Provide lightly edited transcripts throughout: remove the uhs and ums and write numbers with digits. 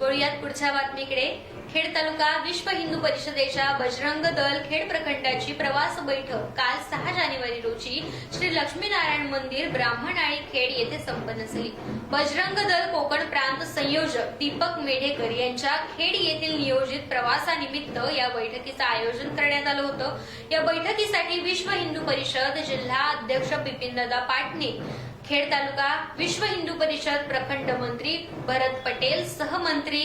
वळूयात पुढच्या बातमीकडे। खेड तालुका विश्व हिंदू परिषदेच्या बजरंग दल खेड प्रखंडाची प्रवास बैठक काल 6 जानेवारी रोजी श्री लक्ष्मीनारायण मंदिर ब्राह्मणाळी खेड येथे संपन्न झाली। बजरंग दल कोकण प्रांत संयोजक दीपक मेढेकर यांच्या खेड येथील नियोजित प्रवासानिमित्त या बैठकीचे आयोजन करण्यात आलं होतं। या बैठकीसाठी विश्व हिंदू परिषद जिल्हा अध्यक्ष बिपिनदादा पाटणे, खेड तालुका विश्व हिंदू परिषद प्रखंड मंत्री भरत पटेल, सहमंत्री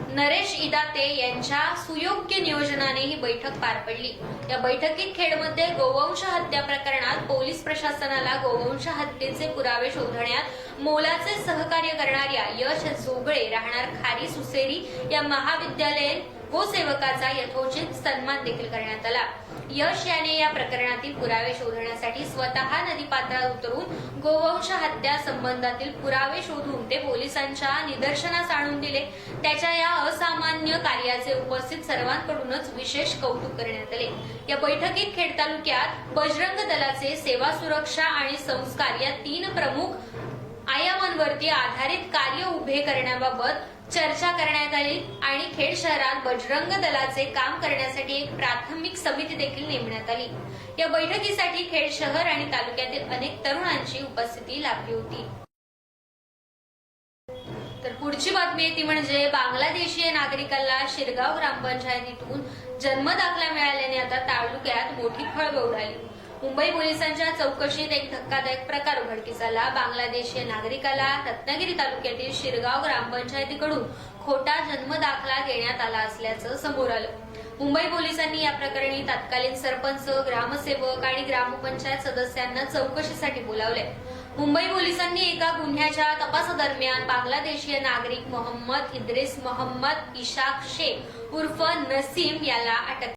नरेश इदाते यांच्या सुयोग्य नियोजनाने ही बैठक पार पडली। या बैठकीत खेडमध्ये गोवंश हत्या प्रकरणात पोलीस प्रशासनाला गोवंश हत्येचे पुरावे शोधण्यात मोलाचे सहकार्य करणाऱ्या यश जोगळे राहणार खारी सुसेरी या महाविद्यालयीन गोसेवकाचा यथोचित सन्मान देखील करण्यात आला। यश याने या प्रकरणातील पुरावे शोधण्यासाठी स्वतः नदीपात्रात उतरून गोवंश हत्या संबंधातील पुरावे शोधून ते पोलिसांच्या निदर्शनास आणून दिले। त्याच्या या असामान्य कार्याचे उपस्थित सर्वांकडूनच विशेष कौतुक करण्यात आले। या बैठकीत खेड तालुक्यात बजरंग दलाचे सेवा, सुरक्षा आणि संस्कार या 3 प्रमुख आयामांवरती आधारित कार्य उभे करण्याबाबत चर्चा करण्यात आली आणि खेड शहरात बजरंग दलाचे काम करण्यासाठी एक प्राथमिक समिती देखील नेमण्यात आली। या बैठकीसाठी खेड शहर आणि तालुक्यातील अनेक तरुणांची उपस्थिती लाभली होती। तर पुढची बातमी आहे ती म्हणजे बांगलादेशीय नागरिकाला शिरगाव ग्रामपंचायतीतून जन्मदाखला मिळाल्याने आता तालुक्यात मोठी खळबळ उडाली। मुंबई पोलिसांच्या चौकशीत एक धक्कादायक प्रकार उघडकीस आला। बांगलादेशीय नागरिकाला रत्नागिरी तालुक्यातील शिरगाव ग्रामपंचायतीकडून खोटा जन्मदाखला देण्यात आला असल्याचं समोर आलं। मुंबई पोलिसांनी या प्रकरणी तत्कालीन सरपंच, ग्रामसेवक आणि ग्रामपंचायत सदस्यांना चौकशीसाठी बोलावले। मुंबई पोलिसांनी एका गुन्ह्याच्या तपासादरम्यान बांगलादेशीय नागरिक मोहम्मद इद्रिस मोहम्मद इशाक शेख उर्फ नसीम याला अटक